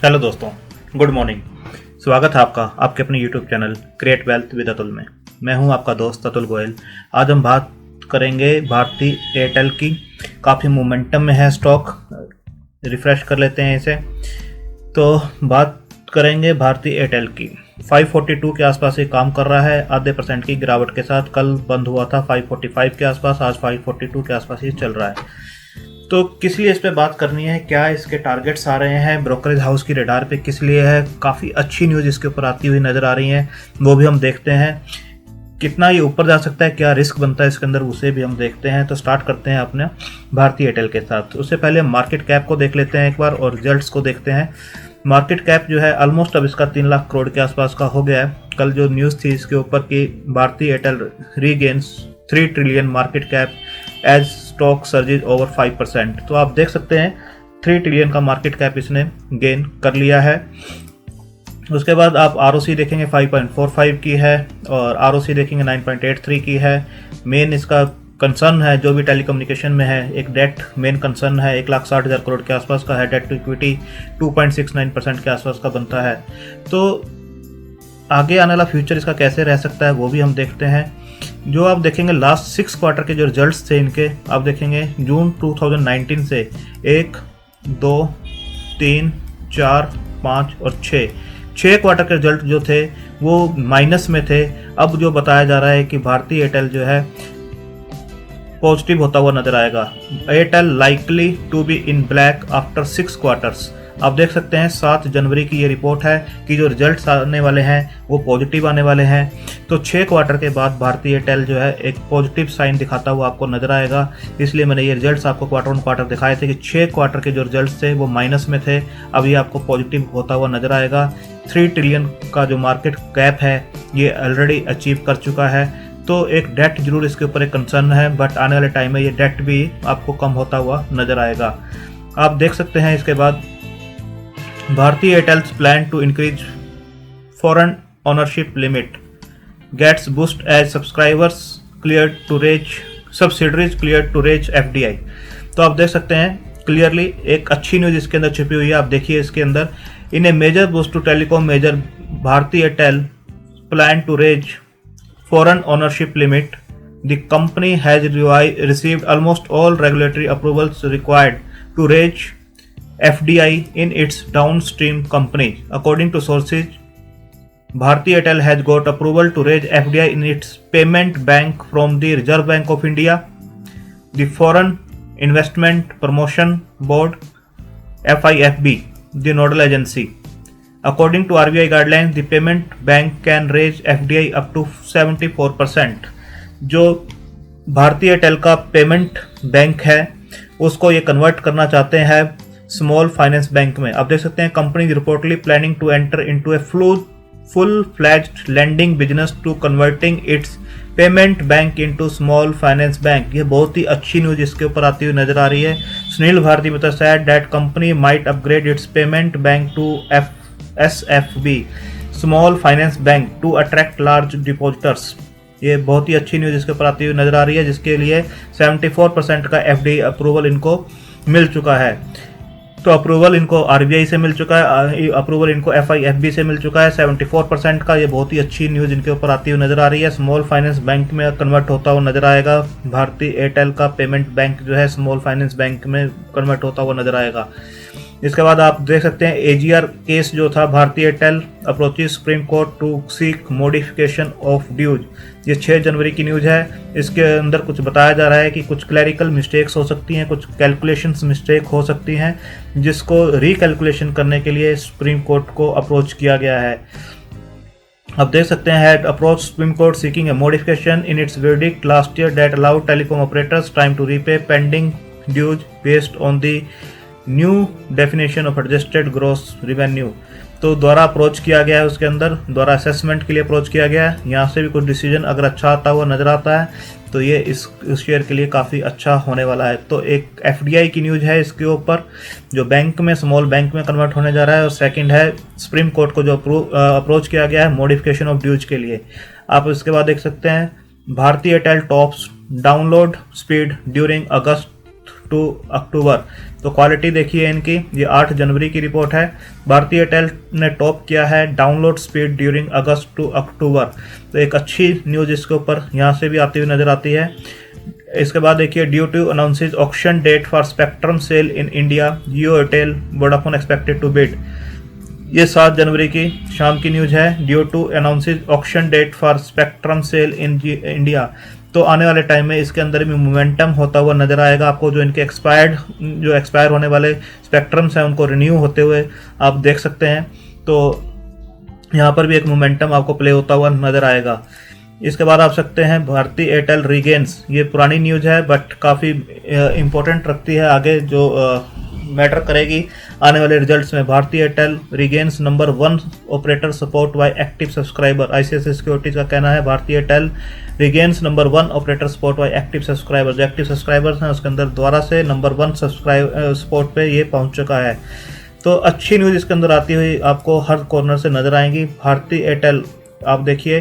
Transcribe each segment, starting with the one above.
Hello दोस्तों, good morning. स्वागत है आपका आपके अपने YouTube channel create wealth with Atul में। मैं हूं आपका दोस्त अतुल गोयल। आज हम बात करेंगे भारती एयरटेल की। काफ़ी मोमेंटम में है स्टॉक। रिफ्रेश कर लेते हैं इसे। तो बात करेंगे भारती एयरटेल की। 542 के आसपास ये काम कर रहा है, आधे % की गिरावट के साथ। कल बंद हुआ था 545 के आसपास, आज 542 के आसपास ये चल रहा है। तो किस लिए इस पे बात करनी है, क्या इसके टारगेट्स आ रहे हैं, ब्रोकरेज हाउस की रडार पे किस लिए है, काफ़ी अच्छी न्यूज़ इसके ऊपर आती हुई नज़र आ रही है, वो भी हम देखते हैं। कितना ये ऊपर जा सकता है, क्या रिस्क बनता है इसके अंदर, उसे भी हम देखते हैं। तो स्टार्ट करते हैं अपने भारती एयरटेल के साथ। उससे पहले मार्केट कैप को देख लेते हैं एक बार और रिजल्ट्स को देखते हैं। मार्केट कैप जो है ऑलमोस्ट अब इसका 3 लाख करोड़ के आसपास का हो गया है। कल जो न्यूज़ थी इसके ऊपर कि Bharti Airtel regains 3 trillion market cap as stock surges over 5%। तो आप देख सकते हैं 3 ट्रिलियन का मार्केट कैप इसने गेन कर लिया है। उसके बाद आप आरओसी देखेंगे 5.45 की है और आरओसी देखेंगे 9.83 की है। मेन इसका कंसर्न है जो भी टेलीकम्युनिकेशन में है, एक डेट मेन कंसर्न है, 1,60,000 करोड़ के आसपास का है। डेट टू इक्विटी 2.69% के आसपास का बनता है। तो आगे आने वाला फ्यूचर इसका कैसे रह सकता है वो भी हम देखते हैं। जो आप देखेंगे लास्ट 6 क्वार्टर के जो रिजल्ट्स थे इनके, आप देखेंगे जून 2019 से 1, 2, 3, 4, 5 और 6 क्वार्टर के रिजल्ट जो थे वो माइनस में थे। अब जो बताया जा रहा है कि भारती एयरटेल जो है पॉजिटिव होता हुआ नजर आएगा। Airtel likely to be in black after 6 quarters. आप देख सकते हैं 7 जनवरी की ये रिपोर्ट है कि जो रिजल्ट्स आने वाले हैं वो पॉजिटिव आने वाले हैं। तो 6 क्वार्टर के बाद भारती एयरटेल जो है एक पॉजिटिव साइन दिखाता हुआ आपको नजर आएगा। इसलिए मैंने ये रिजल्ट्स आपको क्वार्टर ऑन क्वार्टर दिखाए थे कि 6 क्वार्टर के जो रिजल्ट्स थे वो माइनस में थे, अब ये आपको पॉजिटिव होता हुआ नजर आएगा। 3 ट्रिलियन का जो मार्केट कैप है ये ऑलरेडी अचीव कर चुका है। तो एक डेट जरूर इसके ऊपर एक कंसर्न है, बट आने वाले टाइम में ये डेट भी आपको कम होता हुआ नजर आएगा। आप देख सकते हैं इसके बाद Bharti Airtel's plan to increase foreign ownership limit gets boost as subscribers clear to raise subsidiaries clear to raise FDI। तो आप देख सकते हैं क्लियरली एक अच्छी न्यूज इसके अंदर छिपी हुई है। आप देखिए इसके अंदर in a major boost to telecom major Bharti Airtel plan to raise foreign ownership limit, the company has received almost all regulatory approvals required to raise FDI in its downstream company. According to sources, Bharti Airtel has got approval to raise FDI in its payment bank from the Reserve Bank of India, the Foreign Investment Promotion Board (FIFB), the nodal agency. According to RBI guidelines, the payment bank can raise FDI up to 74%। जो Bharti Airtel का payment bank है उसको ये convert करना चाहते हैं small finance bank में। आप देख सकते हैं company reportedly planning to enter into a full fledged lending business to converting its payment bank into small finance bank. ये बहुत ही अच्छी न्यूज इसके ऊपर आती हुई नजर आ रही है। सुनील भारती बता said that company might upgrade its payment bank to SFB small finance bank to attract large depositors. ये बहुत ही अच्छी न्यूज इसके ऊपर आती हुई नजर आ रही है, जिसके लिए 74% का FDI अप्रूवल इनको मिल चुका है। तो अप्रूवल इनको RBI से मिल चुका है, अप्रूवल इनको FIFB से मिल चुका है 74% का। ये बहुत ही अच्छी न्यूज इनके ऊपर आती हुई नजर आ रही है। स्मॉल फाइनेंस बैंक में कन्वर्ट होता हुआ नजर आएगा। भारती एयरटेल का पेमेंट बैंक जो है स्मॉल फाइनेंस बैंक में कन्वर्ट होता हुआ नजर आएगा। इसके बाद आप देख सकते हैं AGR केस जो था, Bharti Airtel approaches supreme court to seek modification of dues. ये 6 जनवरी की न्यूज है। इसके अंदर कुछ बताया जा रहा है कि कुछ क्लैरिकल मिस्टेक्स हो सकती हैं, कुछ कैलकुलेशंस मिस्टेक हो सकती हैं, जिसको रिकैलकुलेशन करने के लिए सुप्रीम कोर्ट को अप्रोच किया गया है। आप देख सकते हैं had approach supreme court seeking a modification in its verdict last year that allowed telecom operators time to repay pending dues based on the new definition of adjusted gross revenue. तो द्वारा approach किया गया है, उसके अंदर द्वारा assessment के लिए अप्रोच किया गया है। यहाँ से भी कुछ डिसीजन अगर अच्छा आता हुआ नजर आता है तो ये इस शेयर के लिए काफ़ी अच्छा होने वाला है। तो एक FDI की न्यूज है इसके ऊपर, जो बैंक में स्मॉल बैंक में कन्वर्ट होने जा रहा है। और सेकंड है सुप्रीम कोर्ट को जो अप्रोच किया गया है मॉडिफिकेशन ऑफ ड्यूज के लिए। आप इसके बाद देख सकते हैं Bharti Airtel tops download speed during August to October. तो क्वालिटी देखिए इनकी, ये 8 जनवरी की रिपोर्ट है। भारती एयरटेल ने टॉप किया है download speed during August to October. तो एक अच्छी न्यूज़ इसके ऊपर यहाँ से भी आती हुई नज़र आती है। इसके बाद देखिए due to announces auction date for spectrum sale in India, Jio Airtel Vodafone expected to bid. ये 7 जनवरी की शाम की न्यूज़ है। Due to announces auction date for spectrum sale in India. तो आने वाले टाइम में इसके अंदर भी मोमेंटम होता हुआ नज़र आएगा आपको। जो इनके एक्सपायर होने वाले स्पेक्ट्रम्स हैं उनको रिन्यू होते हुए आप देख सकते हैं। तो यहाँ पर भी एक मोमेंटम आपको प्ले होता हुआ नज़र आएगा। इसके बाद आप सकते हैं भारती एयरटेल रीगेन्स। ये पुरानी न्यूज़ है बट काफ़ी इम्पोर्टेंट रखती है आगे, जो मैटर करेगी आने वाले रिजल्ट्स में। Bharti Airtel regains number 1 operator support by active subscriber. ICICI securities का कहना है Bharti Airtel regains number 1 operator support by active subscriber. जो एक्टिव सब्सक्राइबर्स हैं उसके अंदर दोबारा से नंबर 1 सपोर्ट पे ये पहुंच चुका है। तो अच्छी न्यूज़ इसके अंदर आती हुई आपको हर कॉर्नर से नजर आएंगी। भारती एयरटेल आप देखिए,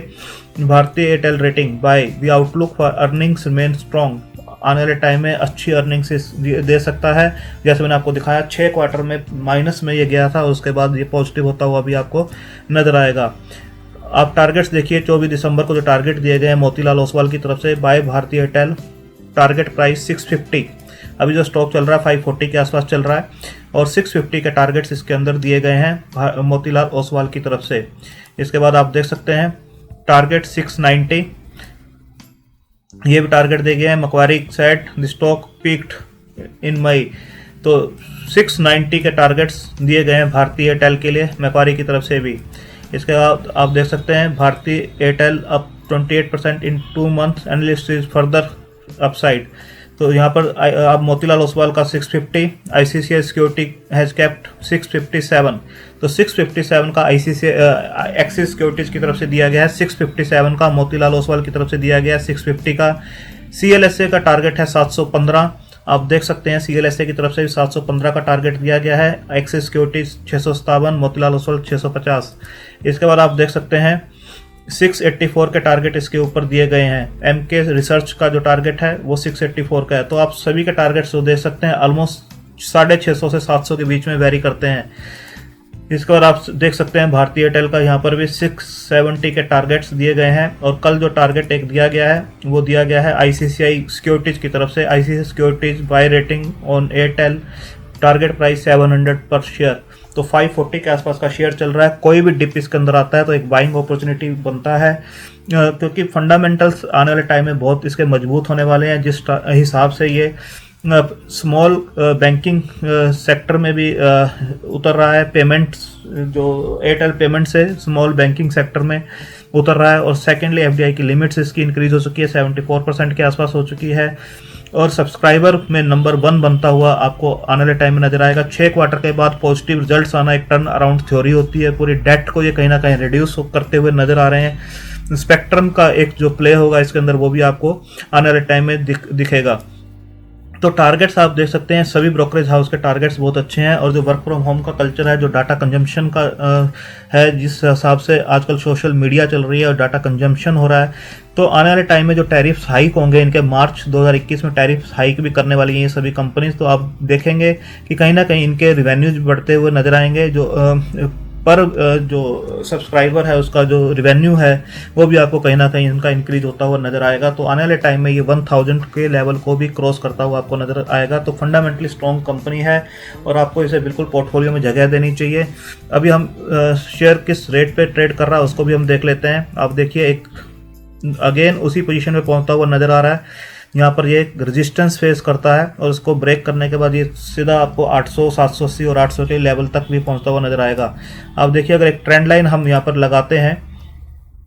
Bharti Airtel rating buy the outlook for earnings remain strong. आने वाले टाइम में अच्छी अर्निंग्स दे सकता है। जैसे मैंने आपको दिखाया 6 क्वार्टर में माइनस में ये गया था, उसके बाद ये पॉजिटिव होता हुआ भी आपको नजर आएगा। आप टारगेट्स देखिए, 24 दिसंबर को जो टारगेट दिए गए हैं मोतीलाल ओसवाल की तरफ से buy Bharti Airtel, target price 650। अभी जो स्टॉक चल रहा है 540 के आसपास चल रहा है और 650 के टारगेट्स इसके अंदर दिए गए हैं मोतीलाल ओसवाल की तरफ से। इसके बाद आप देख सकते हैं टारगेट 690, ये भी टारगेट दिए गए हैं। मकवारी सेट द स्टॉक पीक्ड इन मई। तो 690 के टारगेट्स दिए गए हैं भारती एयरटेल के लिए मकवारी की तरफ से भी। इसके बाद आप देख सकते हैं Bharti Airtel up 28% in 2 months, analyst is further upside. तो यहाँ पर आप मोतीलाल ओसवाल का 650, आईसीआईसीआई सिक्योरिटी हैज केप्ट 657। तो 657 का आईसीआईसीआई एक्सिस सिक्योरिटीज की तरफ से दिया गया है, 657 का मोतीलाल ओसवाल की तरफ से दिया गया है 650 का। सीएलएसए का टारगेट है 715। आप देख सकते हैं सीएलएसए की तरफ से भी 715 का टारगेट दिया गया है। Axis securities 657, Motilal Oswal 650। इसके बाद आप देख सकते हैं 684 के टारगेट इसके ऊपर दिए गए हैं। एमके रिसर्च का जो टारगेट है वो 684 का है। तो आप सभी के टारगेट्स जो देख सकते हैं ऑलमोस्ट 650 से 700 के बीच में वेरी करते हैं। इसके बाद आप देख सकते हैं भारती एयरटेल का यहाँ पर भी 670 के टारगेट्स दिए गए हैं। और कल जो टारगेट एक दिया गया है वो दिया गया है आईसीआईसीआई सिक्योरिटीज की तरफ से। ICICI securities buy rating on Airtel, target price 700 पर शेयर। तो 540 के आसपास का शेयर चल रहा है। कोई भी डिप इसके अंदर आता है तो एक बाइंग अपॉर्चुनिटी बनता है, क्योंकि फंडामेंटल्स आने वाले टाइम में बहुत इसके मजबूत होने वाले हैं। जिस हिसाब से ये स्मॉल बैंकिंग सेक्टर में भी उतर रहा है, पेमेंट्स जो एयरटेल पेमेंट से स्मॉल बैंकिंग सेक्टर में उतर रहा है। और सेकेंडली एफडीआई की लिमिट्स इसकी इंक्रीज हो चुकी है, 74% के आसपास हो चुकी है। और सब्सक्राइबर में नंबर 1 बनता हुआ आपको आने वाले टाइम में नजर आएगा। 6 क्वार्टर के बाद पॉजिटिव रिजल्ट्स आना एक टर्न अराउंड थ्योरी होती है। पूरी डेट को ये कहीं ना कहीं रिड्यूस करते हुए नजर आ रहे हैं। स्पेक्ट्रम का एक जो प्ले होगा इसके अंदर वो भी आपको आने वाले टाइम में दिखेगा। तो टारगेट्स आप देख सकते हैं, सभी ब्रोकरेज हाउस के टारगेट्स बहुत अच्छे हैं। और जो वर्क फ्रॉम होम का कल्चर है, जो डाटा कंजम्पशन का है, जिस हिसाब से आजकल सोशल मीडिया चल रही है और डाटा कंजम्पशन हो रहा है, तो आने वाले टाइम में जो टैरिफ्स हाइक होंगे, इनके मार्च 2021 में टैरिफ्स हाइक भी करने वाली हैं ये सभी कंपनीज। तो आप देखेंगे कि कहीं ना कहीं इनके रिवेन्यूज बढ़ते हुए नजर आएंगे। जो सब्सक्राइबर है उसका जो रिवेन्यू है वो भी आपको कहीं ना कहीं इनका इंक्रीज होता हुआ नजर आएगा। तो आने वाले टाइम में ये 1000 के लेवल को भी क्रॉस करता हुआ आपको नजर आएगा। तो फंडामेंटली स्ट्रॉन्ग कंपनी है और आपको इसे बिल्कुल पोर्टफोलियो में जगह देनी चाहिए। अभी हम शेयर किस रेट पे ट्रेड कर रहा है उसको भी हम देख लेते हैं। आप देखिए एक अगेन उसी पोजीशन में पहुंचता हुआ नजर आ रहा है। यहाँ पर ये रेजिस्टेंस फेस करता है और उसको ब्रेक करने के बाद ये सीधा आपको 800, 780 और 800 के लेवल तक भी पहुंचता हुआ नजर आएगा। आप देखिए अगर एक ट्रेंड लाइन हम यहाँ पर लगाते हैं,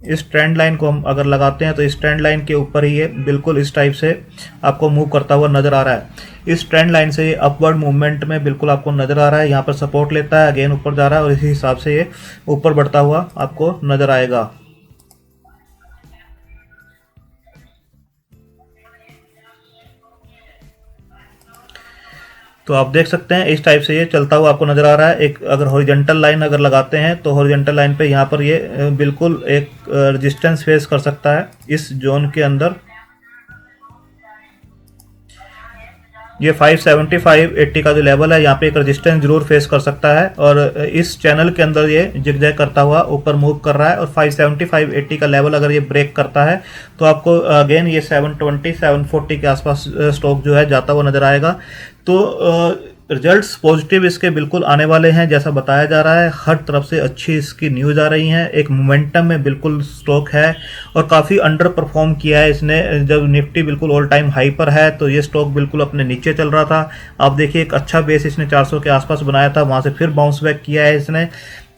इस ट्रेंड लाइन को हम अगर लगाते हैं तो इस ट्रेंड लाइन के ऊपर ही ये बिल्कुल इस टाइप से आपको मूव करता हुआ नजर आ रहा है। इस ट्रेंड लाइन से ये अपवर्ड मूवमेंट में बिल्कुल आपको नजर आ रहा है। यहाँ पर सपोर्ट लेता है, अगेन ऊपर जा रहा है और इसी हिसाब से ये ऊपर बढ़ता हुआ आपको नजर आएगा। तो आप देख सकते हैं इस टाइप से ये चलता हुआ आपको नजर आ रहा है। एक अगर हॉरिजॉन्टल लाइन अगर लगाते हैं तो हॉरिजॉन्टल लाइन पे यहाँ पर ये बिल्कुल एक रेजिस्टेंस फेस कर सकता है इस जोन के अंदर। ये 575.80 का जो लेवल है यहाँ पे एक रेजिस्टेंस जरूर फेस कर सकता है, और इस चैनल के अंदर ये जिगजैग करता हुआ ऊपर मूव कर रहा है, और 575.80 का लेवल अगर ये ब्रेक करता है तो आपको अगेन ये 720 740 के आसपास स्टॉक जो है जाता हुआ नजर आएगा। तो रिजल्ट्स पॉजिटिव इसके बिल्कुल आने वाले हैं, जैसा बताया जा रहा है। हर तरफ से अच्छी इसकी न्यूज़ आ रही हैं, एक मोमेंटम में बिल्कुल स्टॉक है, और काफ़ी अंडर परफॉर्म किया है इसने। जब निफ्टी बिल्कुल ऑल टाइम हाई पर है तो ये स्टॉक बिल्कुल अपने नीचे चल रहा था। आप देखिए एक अच्छा बेस इसने 400 के आसपास बनाया था, वहाँ से फिर बाउंस बैक किया है इसने।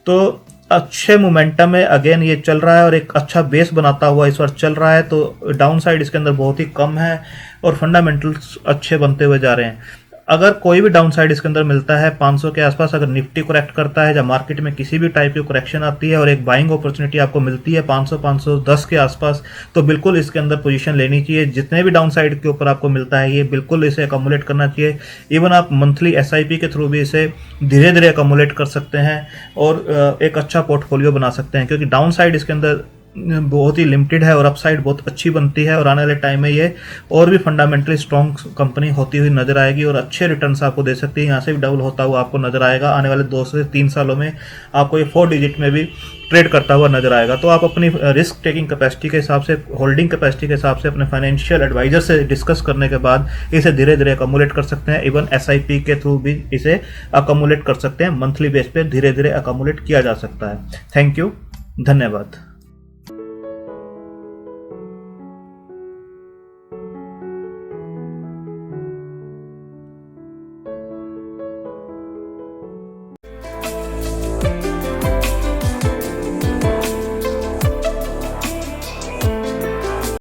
तो अच्छे मोमेंटम में अगेन ये चल रहा है, और एक अच्छा बेस बनाता हुआ इस बार चल रहा है। तो डाउन साइड इसके अंदर बहुत ही कम है, और फंडामेंटल्स अच्छे बनते हुए जा रहे हैं। अगर कोई भी डाउन साइड इसके अंदर मिलता है 500 के आसपास, अगर निफ्टी करेक्ट करता है या मार्केट में किसी भी टाइप की करेक्शन आती है और एक बाइंग अपॉर्चुनिटी आपको मिलती है 500 510 के आसपास, तो बिल्कुल इसके अंदर पोजीशन लेनी चाहिए। जितने भी डाउन साइड के ऊपर आपको मिलता है ये बिल्कुल इसे अकोमुलेट करना चाहिए। इवन आप मंथली SIP के थ्रू भी इसे धीरे धीरे अकोमुलेट कर सकते हैं और एक अच्छा पोर्टफोलियो बना सकते हैं, क्योंकि डाउन साइड इसके अंदर बहुत ही लिमिटेड है और अपसाइड बहुत अच्छी बनती है। और आने वाले टाइम में ये और भी फंडामेंटली स्ट्रॉन्ग कंपनी होती हुई नजर आएगी और अच्छे रिटर्न्स आपको दे सकती है। यहाँ से भी डबल होता हुआ आपको नजर आएगा। आने वाले 2 से 3 सालों में आपको ये 4 डिजिट में भी ट्रेड करता हुआ नजर आएगा। तो आप अपनी रिस्क टेकिंग कैपेसिटी के हिसाब से, होल्डिंग कैपेसिटी के हिसाब से अपने फाइनेंशियल एडवाइजर से डिस्कस करने के बाद इसे धीरे धीरे अकोमुलेट कर सकते हैं। इवन SIP के थ्रू भी इसे अकोमुलेट कर सकते हैं। मंथली बेस पे धीरे धीरे अकोमुलेट किया जा सकता है। थैंक यू, धन्यवाद।